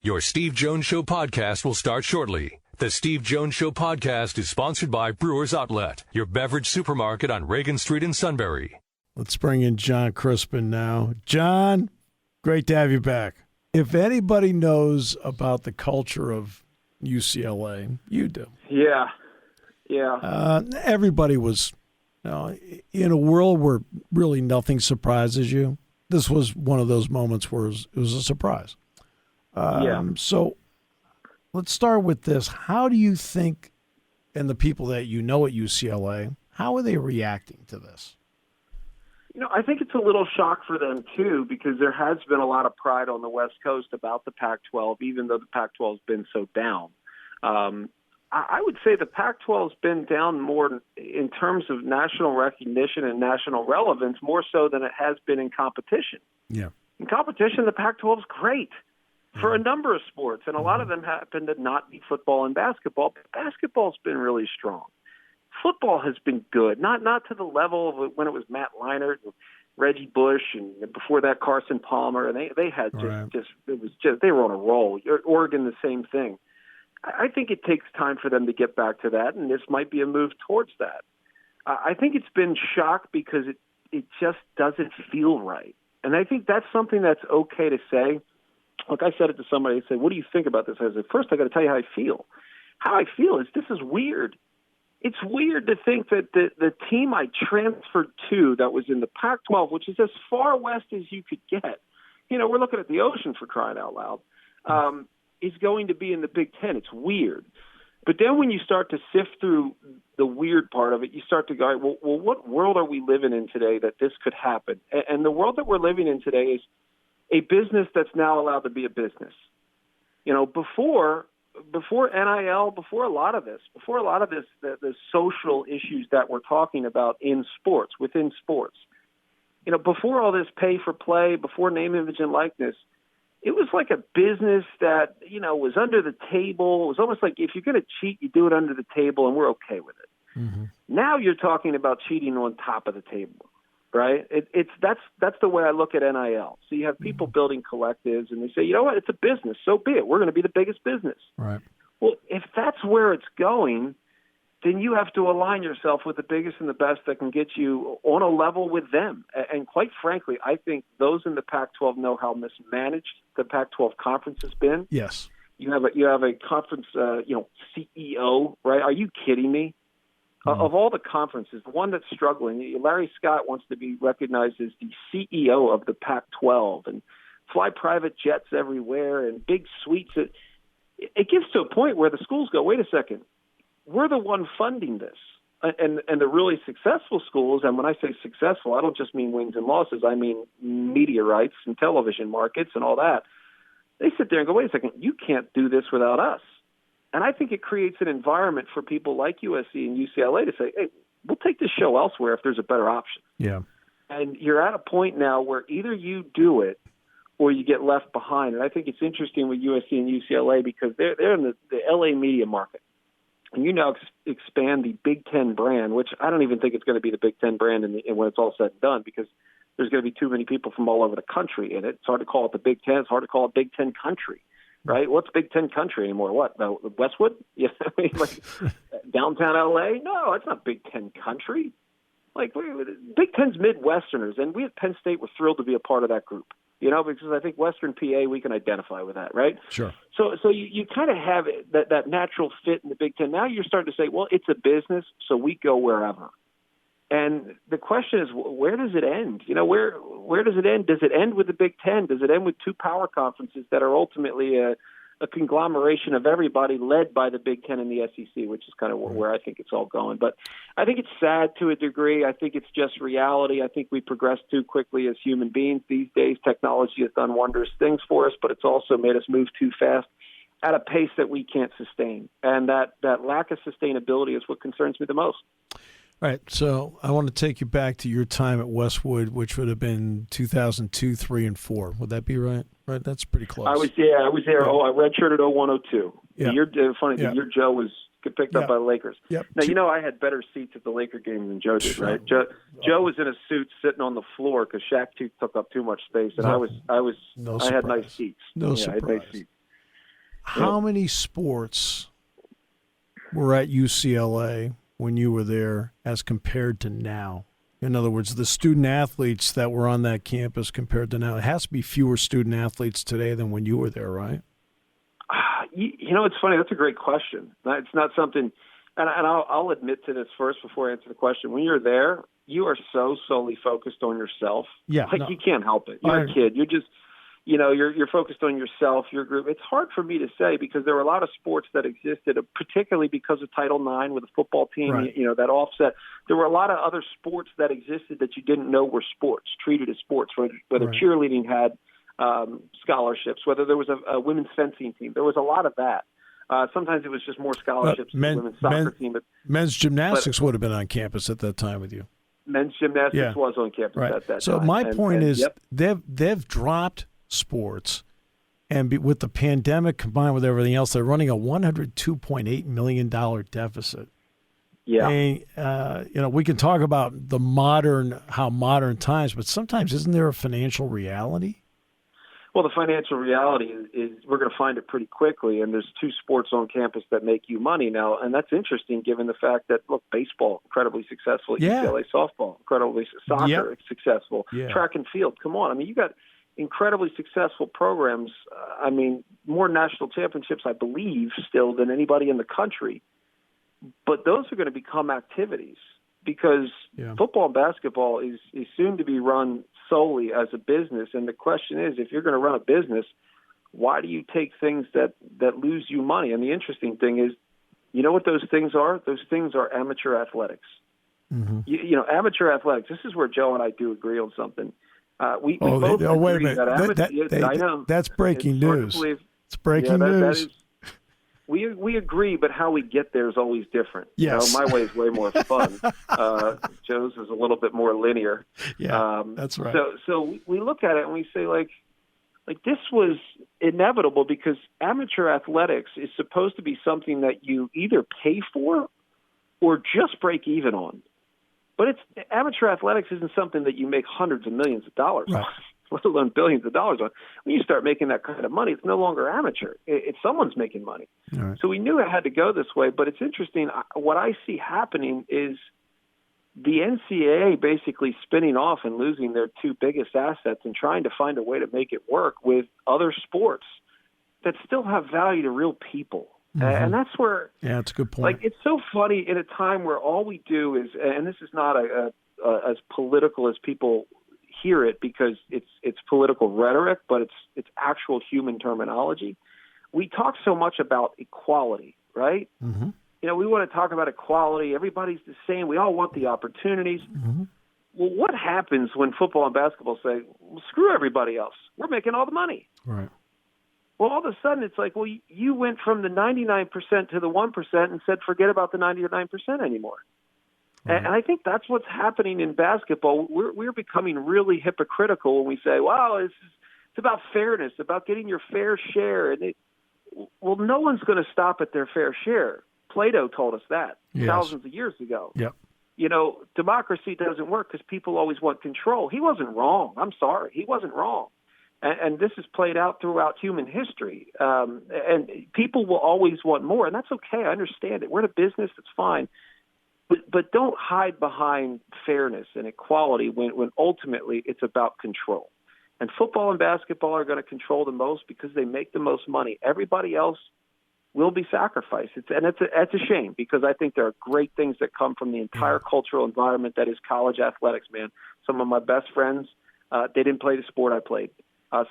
Your Steve Jones Show podcast will start shortly. The Steve Jones Show podcast is sponsored by Brewers Outlet, your beverage supermarket on Reagan Street in Sunbury. Let's bring in John Crispin now. John, great to have you back. If anybody knows about the culture of UCLA, you do. Yeah. Everybody was, in a world where really nothing surprises you. This was one of those moments where it was a surprise. So let's start with this. How do you think, and the people that you know at UCLA, how are they reacting to this? I think it's a little shock for them, too, because there has been a lot of pride on the West Coast about the Pac-12, even though the Pac-12 has been so down. I would say the Pac-12 has been down more in terms of national recognition and national relevance, more so than it has been in competition. Yeah. In competition, the Pac-12 is great for a number of sports, and a lot of them happen to not be football and basketball, but basketball's been really strong. Football has been good, not to the level of when it was Matt Leinart and Reggie Bush, and before that Carson Palmer, and they had they were on a roll. Oregon, the same thing. I think it takes time for them to get back to that, and this might be a move towards that. I think it's been shock because it just doesn't feel right, and I think that's something that's okay to say. Like I said it to somebody, they said, "What do you think about this?" I said, "First, I got to tell you how I feel. How I feel is this is weird. It's weird to think that the team I transferred to that was in the Pac-12, which is as far west as you could get, we're looking at the ocean for crying out loud, is going to be in the Big Ten. It's weird. But then when you start to sift through the weird part of it, you start to go, well, what world are we living in today that this could happen? And the world that we're living in today is a business that's now allowed to be a business. Before NIL, before a lot of this, the social issues that we're talking about in sports, within sports, before all this pay for play, before name, image, and likeness, it was like a business that, was under the table. It was almost like if you're going to cheat, you do it under the table, and we're okay with it. Mm-hmm. Now you're talking about cheating on top of the table. Right? That's the way I look at NIL. So you have people building collectives, and they say, you know what? It's a business. So be it. We're going to be the biggest business. Right. Well, if that's where it's going, then you have to align yourself with the biggest and the best that can get you on a level with them. And quite frankly, I think those in the Pac-12 know how mismanaged the Pac-12 conference has been. Yes. You have a conference, CEO, right? Are you kidding me? Of all the conferences, the one that's struggling, Larry Scott wants to be recognized as the CEO of the Pac-12 and fly private jets everywhere and big suites. It gets to a point where the schools go, wait a second, we're the one funding this. And the really successful schools, and when I say successful, I don't just mean wins and losses, I mean media rights and television markets and all that. They sit there and go, wait a second, you can't do this without us. And I think it creates an environment for people like USC and UCLA to say, hey, we'll take this show elsewhere if there's a better option. Yeah. And you're at a point now where either you do it or you get left behind. And I think it's interesting with USC and UCLA because they're in the LA media market. And you now expand the Big Ten brand, which I don't even think it's going to be the Big Ten brand when it's all said and done because there's going to be too many people from all over the country in it. It's hard to call it the Big Ten. It's hard to call it Big Ten country. Right? What's Big Ten country anymore? What? Westwood? Yeah, like downtown LA? No, it's not Big Ten country. Like Big Ten's Midwesterners, and we at Penn State were thrilled to be a part of that group. Because I think Western PA we can identify with that, right? Sure. So you kind of have that natural fit in the Big Ten. Now you're starting to say, well, it's a business, so we go wherever. And the question is, where does it end? Where does it end? Does it end with the Big Ten? Does it end with two power conferences that are ultimately a conglomeration of everybody led by the Big Ten and the SEC, which is kind of where I think it's all going. But I think it's sad to a degree. I think it's just reality. I think we progress too quickly as human beings these days. Technology has done wondrous things for us, but it's also made us move too fast at a pace that we can't sustain. And that lack of sustainability is what concerns me the most. All right, so I want to take you back to your time at Westwood, which would have been 2002, 3, and 4. Would that be right? Right, that's pretty close. I was there. Yeah. I redshirted 01, 02. Yeah. The year Joe was picked up by the Lakers. Yep. Now, I had better seats at the Laker game than Joe did, right? Joe was in a suit sitting on the floor because Shaq took up too much space, and I had nice seats. No surprise. I had nice seats. How many sports were at UCLA when you were there as compared to now? In other words, the student athletes that were on that campus compared to now. It has to be fewer student athletes today than when you were there, right? It's funny. That's a great question. It's not something, and I'll admit to this first before I answer the question. When you're there, you are so solely focused on yourself. Yeah. You can't help it. You're a kid. You're just, you're focused on yourself, your group. It's hard for me to say because there were a lot of sports that existed, particularly because of Title IX with the football team, right. That offset. There were a lot of other sports that existed that you didn't know were sports, treated as sports, whether right. cheerleading had scholarships, whether there was a women's fencing team. There was a lot of that. Sometimes it was just more scholarships than the women's soccer team. Men's gymnastics would have been on campus at that time with you. Men's gymnastics was on campus right. at that time. So my point is they've dropped sports, and with the pandemic combined with everything else, they're running a $102.8 million deficit. Yeah. And, we can talk about how modern times, but sometimes isn't there a financial reality? Well, the financial reality is we're going to find it pretty quickly, and there's 2 sports on campus that make you money now, and that's interesting given the fact that, look, baseball, incredibly successful at UCLA, softball, incredibly soccer, successful, track and field, come on. I mean, you got incredibly successful programs, more national championships, I believe, still than anybody in the country, but those are going to become activities because football and basketball is soon to be run solely as a business. And the question is, if you're going to run a business, why do you take things that lose you money? And the interesting thing is, you know what those things are? Those things are amateur athletics. Mm-hmm. Amateur athletics, this is where Joe and I do agree on something. We both wait a agree minute. I know. That's breaking news. It's breaking news. We agree, but how we get there is always different. Yes. My way is way more fun. Joe's is a little bit more linear. Yeah, that's right. So we look at it and we say, like this was inevitable because amateur athletics is supposed to be something that you either pay for or just break even on. But amateur athletics isn't something that you make hundreds of millions of dollars on, let alone billions of dollars on. When you start making that kind of money, it's no longer amateur. It's someone's making money. Right. So we knew it had to go this way. But it's interesting. What I see happening is the NCAA basically spinning off and losing their 2 biggest assets and trying to find a way to make it work with other sports that still have value to real people. Mm-hmm. And that's where that's a good point. It's so funny in a time where all we do is, and this is not as political as people hear it because it's political rhetoric, but it's actual human terminology. We talk so much about equality, right? Mm-hmm. We want to talk about equality. Everybody's the same. We all want the opportunities. Mm-hmm. Well, what happens when football and basketball say, well, screw everybody else? We're making all the money. Right. Well, all of a sudden it's like, well, you went from the 99% to the 1% and said, forget about the 99% anymore. Right. And I think that's what's happening in basketball. We're becoming really hypocritical when we say, wow, it's about fairness, about getting your fair share. And well, no one's going to stop at their fair share. Plato told us that thousands of years ago. Yep. Democracy doesn't work because people always want control. He wasn't wrong. I'm sorry. He wasn't wrong. And this has played out throughout human history. And people will always want more, and that's okay. I understand it. We're in a business. That's fine. But don't hide behind fairness and equality when ultimately it's about control. And football and basketball are going to control the most because they make the most money. Everybody else will be sacrificed. It's a shame because I think there are great things that come from the entire cultural environment that is college athletics, man. Some of my best friends, they didn't play the sport I played.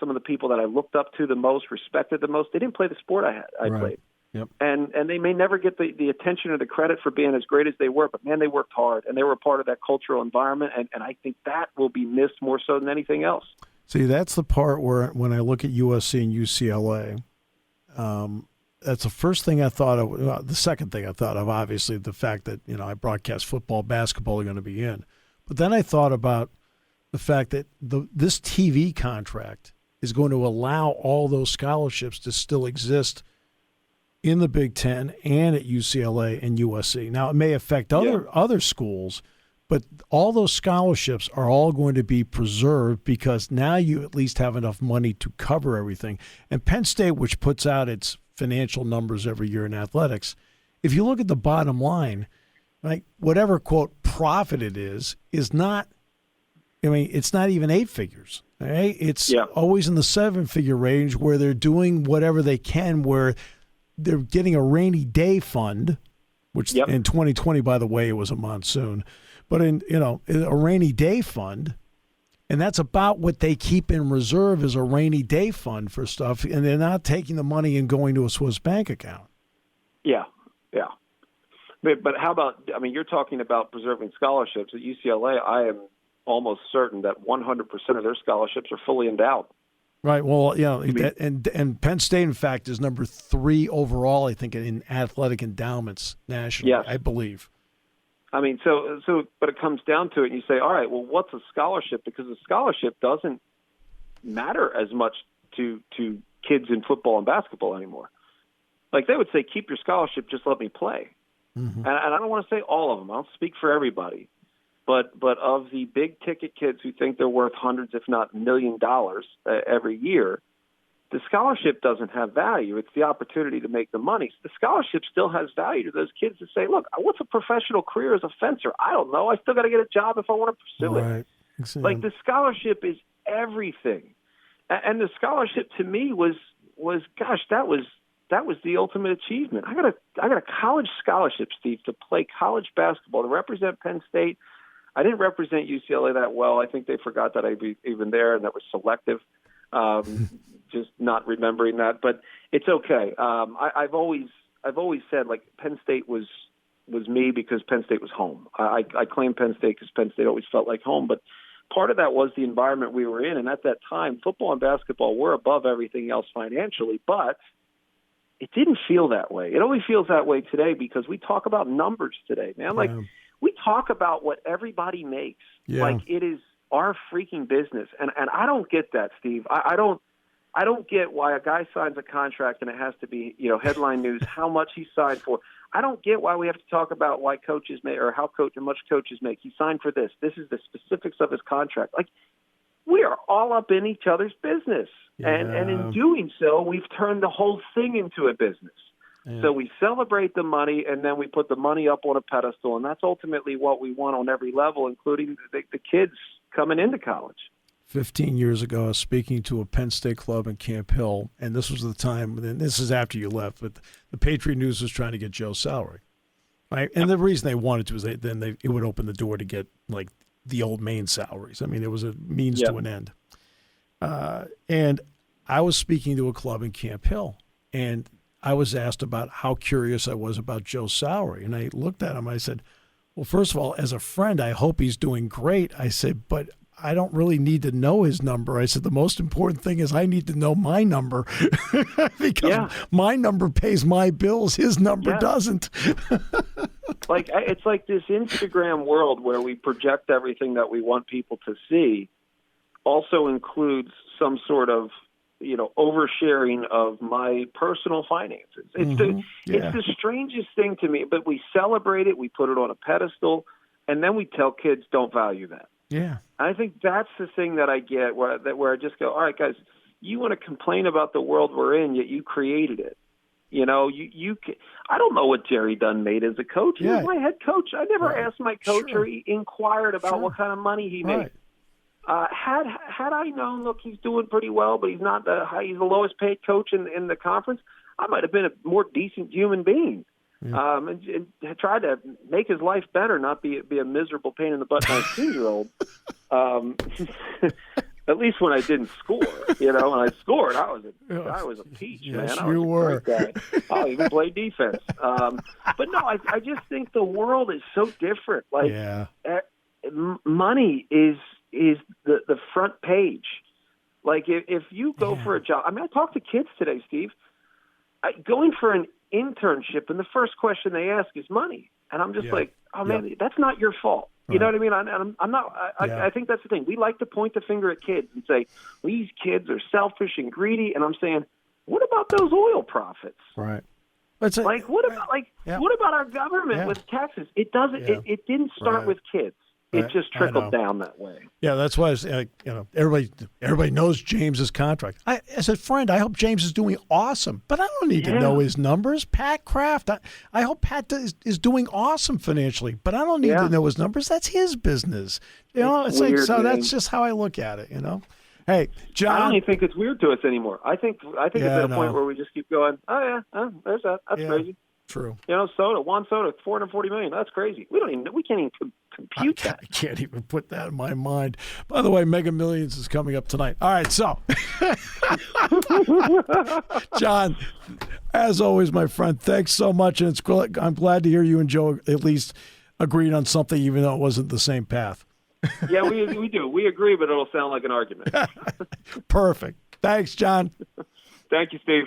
Some of the people that I looked up to the most, respected the most, they didn't play the sport I played. Yep. And they may never get the attention or the credit for being as great as they were, but, man, they worked hard, and they were a part of that cultural environment, and I think that will be missed more so than anything else. See, that's the part where when I look at USC and UCLA, that's the first thing I thought of. Well, the second thing I thought of, obviously, the fact that, I broadcast football, basketball are going to be in. But then I thought about the fact that this TV contract is going to allow all those scholarships to still exist in the Big Ten and at UCLA and USC. Now, it may affect other schools, but all those scholarships are all going to be preserved because now you at least have enough money to cover everything. And Penn State, which puts out its financial numbers every year in athletics. If you look at the bottom line, like whatever, quote, profit it is not, I mean, it's not even 8 figures. Right? It's always in the 7-figure range where they're doing whatever they can, where they're getting a rainy day fund, which in 2020, by the way, it was a monsoon, but in a rainy day fund, and that's about what they keep in reserve as a rainy day fund for stuff, and they're not taking the money and going to a Swiss bank account. Yeah. But how about, I mean, you're talking about preserving scholarships at UCLA. I am almost certain that 100% of their scholarships are fully endowed. Right. Well, and Penn State, in fact, is number 3 overall, I think, in athletic endowments nationally, I believe. I mean, so, but it comes down to it, and you say, all right, well, what's a scholarship? Because a scholarship doesn't matter as much to kids in football and basketball anymore. Like they would say, keep your scholarship, just let me play. Mm-hmm. And I don't want to say all of them. I don't speak for everybody. But of the big ticket kids who think they're worth hundreds, if not $1 million every year, the scholarship doesn't have value. It's the opportunity to make the money. So the scholarship still has value to those kids to say, look, what's a professional career as a fencer? I don't know. I still got to get a job if I want to pursue it. Exactly. Like the scholarship is everything. And the scholarship to me was gosh, that was the ultimate achievement. I got a college scholarship, Steve, to play college basketball, to represent Penn State. I didn't represent UCLA that well. I think they forgot that I'd be even there, and that was selective. Just not remembering that, but it's okay. I've always said like Penn State was me because Penn State was home. I claim Penn State because Penn State always felt like home, but part of that was the environment we were in, and at that time, football and basketball were above everything else financially, but it didn't feel that way. It only feels that way today because we talk about numbers today, man. Like. We talk about what everybody makes like it is our freaking business, and I don't get that, Steve. I don't get why a guy signs a contract and it has to be headline news how much he signed for. I don't get why we have to talk about why coaches make or how much coaches make. He signed for this. This is the specifics of his contract. Like we are all up in each other's business, and in doing so, we've turned the whole thing into a business. Yeah. So we celebrate the money, and then we put the money up on a pedestal, and that's ultimately what we want on every level, including the kids coming into college. 15 years ago, I was speaking to a Penn State club in Camp Hill, and this was the time, and this is after you left, but the Patriot News was trying to get Joe's salary. Right? And the reason they wanted to is it would open the door to get, like, the old main salaries. I mean, it was a means to an end. And I was speaking to a club in Camp Hill, and I was asked about how curious I was about Joe's salary. And I looked at him. I said, well, first of all, as a friend, I hope he's doing great. I said, but I don't really need to know his number. I said, the most important thing is I need to know my number because my number pays my bills. His number doesn't. Like it's like this Instagram world where we project everything that we want people to see also includes some sort of oversharing of my personal finances. It's the strangest thing to me, but we celebrate it, we put it on a pedestal, and then we tell kids don't value that. Yeah. I think that's the thing that I get where I just go, all right, guys, you want to complain about the world we're in, yet you created it. I don't know what Jerry Dunn made as a coach. He was my head coach. I never asked my coach or he inquired about what kind of money he made. Had I known, look, he's doing pretty well, but he's not he's the lowest paid coach in the conference, I might have been a more decent human being. And tried to make his life better, not be a miserable pain in the butt 19-year-old. At least when I didn't score, when I scored, I was a peach, man. I was you were. A great guy. I'll even play defense. But no, I just think the world is so different. Like money is the front page. Like if you go for a job, I mean, I talked to kids today, Steve, going for an internship, and the first question they ask is money. And I'm just like, oh man, that's not your fault. You know what I mean? I'm not. I think that's the thing. We like to point the finger at kids and say these kids are selfish and greedy. And I'm saying, what about those oil profits? Right. What about our government with taxes? It doesn't. It didn't start with kids. It just trickled down that way. Yeah, that's why everybody knows James's contract. I said, friend, I hope James is doing awesome, but I don't need to know his numbers. Pat Kraft, I hope Pat is doing awesome financially, but I don't need to know his numbers. That's his business. It's weird, like, so that's just how I look at it, Hey, John. I don't even think it's weird to us anymore. I think it's at a point where we just keep going, there's that. That's crazy. True. Juan Soto, $440 million. That's crazy. We can't even compute that. I can't even put that in my mind. By the way, Mega Millions is coming up tonight. All right, so John, as always, my friend, thanks so much, and I'm glad to hear you and Joe at least agreed on something, even though it wasn't the same path. Yeah, we do. We agree, but it'll sound like an argument. Perfect. Thanks, John. Thank you, Steve.